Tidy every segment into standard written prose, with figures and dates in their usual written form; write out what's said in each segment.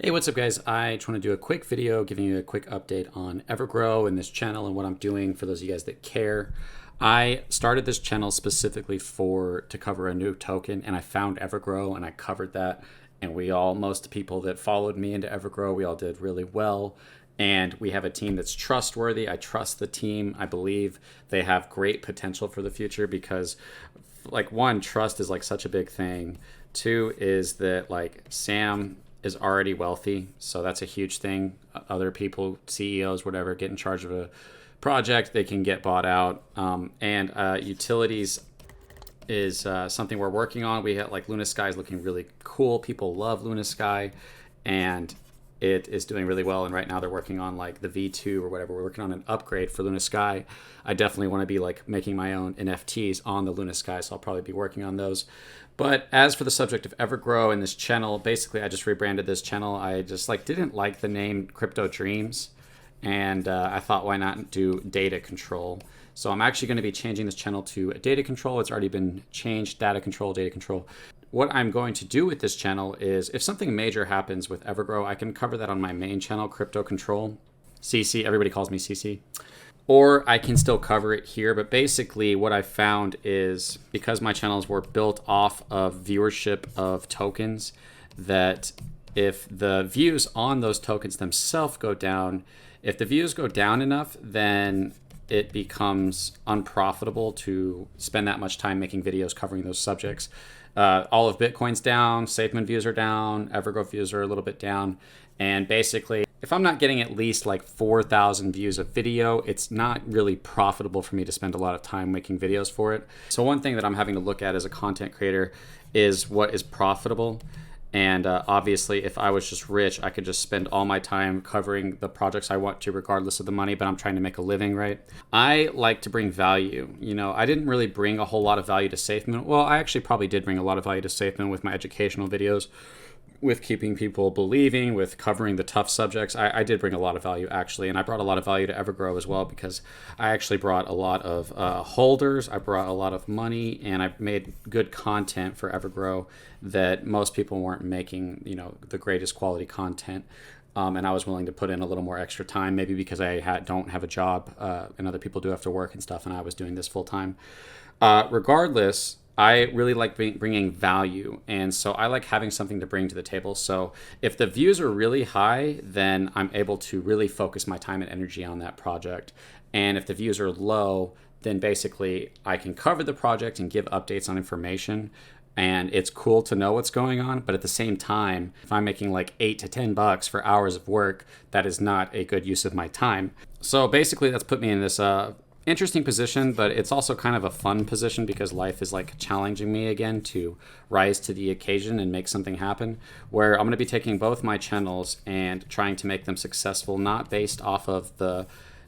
Hey, what's up, guys? I just want to do a quick video giving you a quick update on Evergrow and this channel and what I'm doing for those of you guys that care. I started this channel specifically to cover a new token, and I found Evergrow and I covered that. And most people that followed me into Evergrow, we all did really well. And we have a team that's trustworthy. I trust the team. I believe they have great potential for the future because, like, one, trust is like such a big thing. Two is that, like, Sam is already wealthy, so that's a huge thing. Other people, CEOs, whatever, get in charge of a project, they can get bought out. And utilities is something we're working on. We have, like, Luna Sky is looking really cool. People love Luna Sky, and it is doing really well. And right now they're working on like the V2 or whatever. We're working on an upgrade for Luna Sky. I definitely want to be like making my own NFTs on the Luna Sky, so I'll probably be working on those. But as for the subject of Evergrow and this channel, basically I just rebranded this channel. I just didn't like the name Crypto Dreams, and I thought, why not do data control? So I'm actually going to be changing this channel to data control. It's already been changed, data control, data control. What I'm going to do with this channel is, if something major happens with Evergrow, I can cover that on my main channel, Crypto Control, CC. Everybody calls me CC. Or I can still cover it here. But basically what I found is, because my channels were built off of viewership of tokens, that if the views on those tokens themselves go down, if the views go down enough, then it becomes unprofitable to spend that much time making videos covering those subjects. All of Bitcoin's down, SafeMoon views are down, Evergrow views are a little bit down. And basically, if I'm not getting at least like 4,000 views a video, it's not really profitable for me to spend a lot of time making videos for it. So one thing that I'm having to look at as a content creator is what is profitable. And obviously, if I was just rich, I could just spend all my time covering the projects I want to, regardless of the money, but I'm trying to make a living, right? I like to bring value. You know, I didn't really bring a whole lot of value to SafeMoon. Well, I actually probably did bring a lot of value to SafeMoon with my educational videos, with keeping people believing, with covering the tough subjects. I did bring a lot of value, actually, and I brought a lot of value to Evergrow as well, because I actually brought a lot of holders, I brought a lot of money, and I made good content for Evergrow that most people weren't making, you know, the greatest quality content. And I was willing to put in a little more extra time, maybe because I don't have a job, and other people do have to work and stuff, and I was doing this full time. Regardless, I really like bringing value, and so I like having something to bring to the table. So if the views are really high, then I'm able to really focus my time and energy on that project. And if the views are low, then basically I can cover the project and give updates on information. And it's cool to know what's going on, but at the same time, if I'm making like $8 to $10 for hours of work, that is not a good use of my time. So basically, that's put me in this interesting position, but it's also kind of a fun position, because life is like challenging me again to rise to the occasion and make something happen, where I'm going to be taking both my channels and trying to make them successful, not based off of the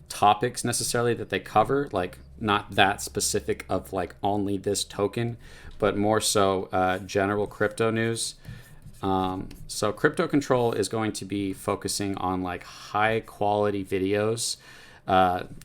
topics necessarily that they cover, like not that specific of like only this token, but more so general crypto news. So Crypto Control is going to be focusing on like high quality videos,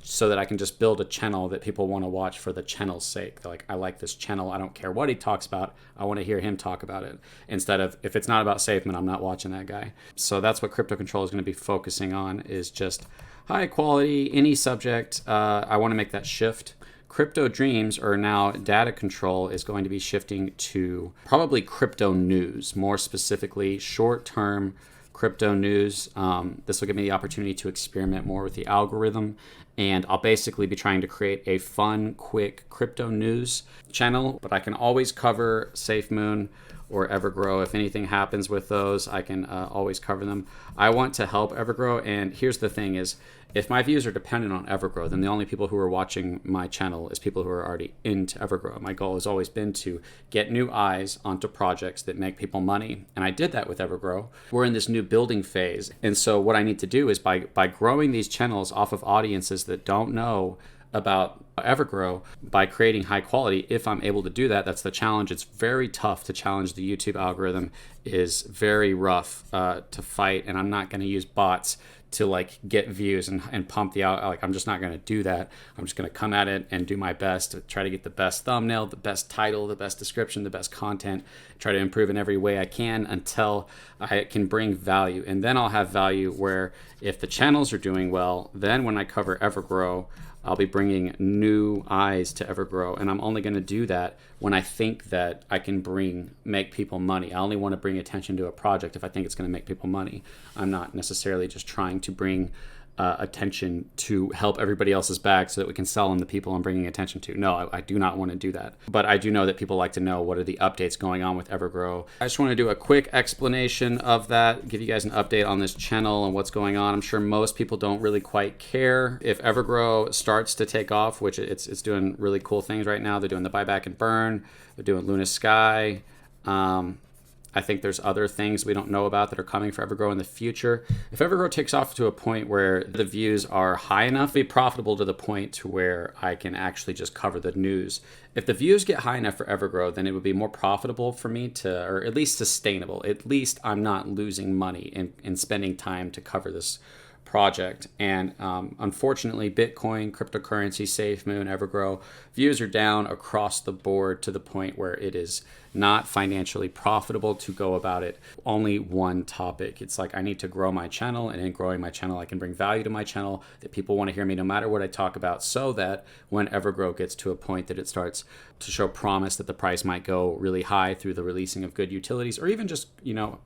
so that I can just build a channel that people want to watch for the channel's sake. They're like, I like this channel. I don't care what he talks about. I want to hear him talk about it. Instead of, if it's not about SafeMoon, I'm not watching that guy. So that's what Crypto Control is going to be focusing on, is just high quality, any subject. I want to make that shift. Crypto Dreams, or now Data Control, is going to be shifting to probably crypto news, more specifically short-term crypto news. This will give me the opportunity to experiment more with the algorithm, and I'll basically be trying to create a fun, quick crypto news channel, but I can always cover SafeMoon or Evergrow. If anything happens with those, I can always cover them. I want to help Evergrow, and here's the thing is, if my views are dependent on Evergrow, then the only people who are watching my channel is people who are already into Evergrow. My goal has always been to get new eyes onto projects that make people money, and I did that with Evergrow. We're in this new building phase, and so what I need to do is, by growing these channels off of audiences that don't know about Evergrow, by creating high quality, if I'm able to do that, that's the challenge. It's very tough to challenge the YouTube algorithm, is very rough to fight, and I'm not going to use bots to like get views and pump the out. Like, I'm just not going to do that. I'm just going to come at it and do my best to try to get the best thumbnail, the best title, the best description, the best content, try to improve in every way I can until I can bring value. And then I'll have value where if the channels are doing well, then when I cover Evergrow, I'll be bringing new eyes to Evergrow, and I'm only going to do that when I think that I can make people money. I only want to bring attention to a project if I think it's going to make people money. I'm not necessarily just trying to bring attention to help everybody else's bag so that we can sell them the people I'm bringing attention to. No, I do not want to do that. But I do know that people like to know what are the updates going on with Evergrow. I just want to do a quick explanation of that, give you guys an update on this channel and what's going on. I'm sure most people don't really quite care if Evergrow starts to take off, which it's doing really cool things right now. They're doing the buyback and burn. They're doing Luna Sky. I think there's other things we don't know about that are coming for Evergrow in the future. If Evergrow takes off to a point where the views are high enough, be profitable to the point to where I can actually just cover the news. If the views get high enough for Evergrow, then it would be more profitable for me or at least sustainable. At least I'm not losing money in spending time to cover this project. And unfortunately, Bitcoin, cryptocurrency, SafeMoon, Evergrow, views are down across the board to the point where it is not financially profitable to go about it. Only one topic. It's like I need to grow my channel, and in growing my channel, I can bring value to my channel that people want to hear me no matter what I talk about, so that when Evergrow gets to a point that it starts to show promise that the price might go really high through the releasing of good utilities, or even just,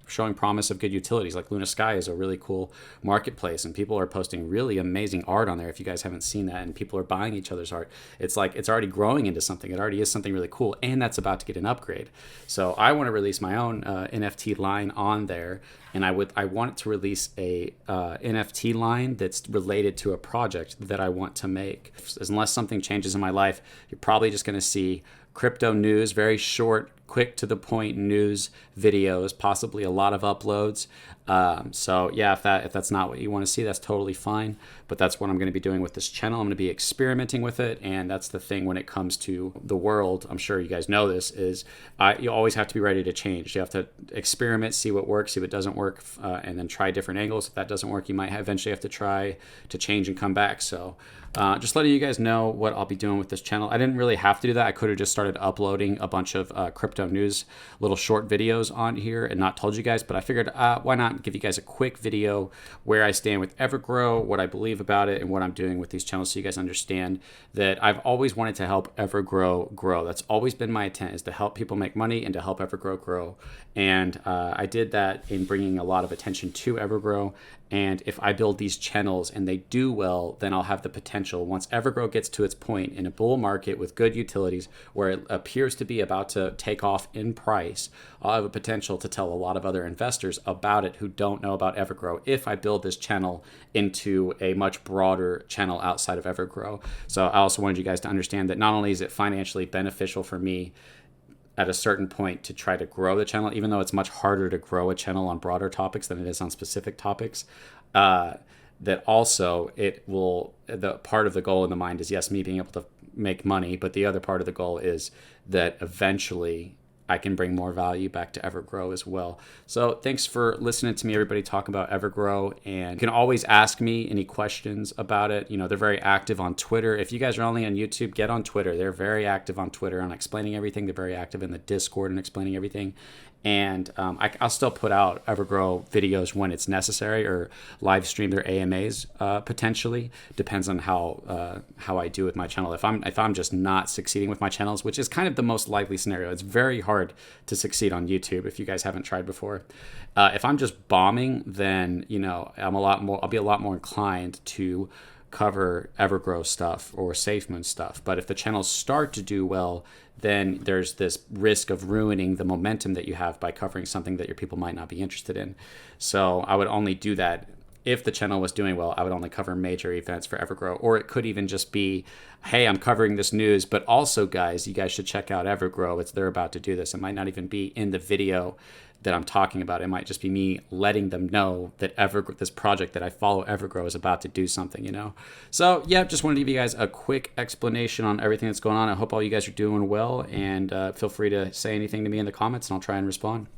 showing promise of good utilities. Like Luna Sky is a really cool marketplace, and people are posting really amazing art on there. If you guys haven't seen that, and people are buying each other's art, it's like it's already growing into something. It already is something really cool, and that's about to get an upgrade. So I want to release my own NFT line on there, and I want to release a NFT line that's related to a project that I want to make. Unless something changes in my life, you're probably just going to see crypto news, very short, quick to the point news videos, possibly a lot of uploads. So yeah, if that's not what you want to see, that's totally fine. But that's what I'm going to be doing with this channel. I'm going to be experimenting with it, and that's the thing when it comes to the world. I'm sure you guys know this is you always have to be ready to change. You have to experiment, see what works, see what doesn't work, and then try different angles. If that doesn't work, you might eventually have to try to change and come back. So just letting you guys know what I'll be doing with this channel. I didn't really have to do that. I could have just started uploading a bunch of crypto news, little short videos on here and not told you guys, but I figured why not give you guys a quick video where I stand with Evergrow, what I believe about it, and what I'm doing with these channels, so you guys understand that I've always wanted to help Evergrow grow. That's always been my intent, is to help people make money and to help Evergrow grow. And I did that in bringing a lot of attention to Evergrow. And if I build these channels and they do well, then I'll have the potential, once Evergrow gets to its point in a bull market with good utilities where it appears to be about to take off in price, I'll have a potential to tell a lot of other investors about it who don't know about Evergrow if I build this channel into a much broader channel outside of Evergrow. So I also wanted you guys to understand that not only is it financially beneficial for me at a certain point to try to grow the channel, even though it's much harder to grow a channel on broader topics than it is on specific topics, that also the part of the goal in the mind is, yes, me being able to make money, but the other part of the goal is that eventually I can bring more value back to Evergrow as well. So thanks for listening to me, everybody, talk about Evergrow. And you can always ask me any questions about it. They're very active on Twitter. If you guys are only on YouTube, get on Twitter. They're very active on Twitter on explaining everything. They're very active in the Discord and explaining everything. And I'll still put out Evergrow videos when it's necessary, or live stream their AMAs potentially. Depends on how I do with my channel. If I'm just not succeeding with my channels, which is kind of the most likely scenario. It's very hard to succeed on YouTube if you guys haven't tried before. If I'm just bombing, then I'll be a lot more inclined to cover Evergrow stuff or SafeMoon stuff. But if the channels start to do well, then there's this risk of ruining the momentum that you have by covering something that your people might not be interested in. So I would only do that if the channel was doing well. I would only cover major events for Evergrow. Or it could even just be, hey, I'm covering this news, but also, guys, you guys should check out Evergrow. They're about to do this. It might not even be in the video that I'm talking about. It might just be me letting them know that this project that I follow, Evergrow, is about to do something, So yeah, just wanted to give you guys a quick explanation on everything that's going on. I hope all you guys are doing well, and feel free to say anything to me in the comments and I'll try and respond.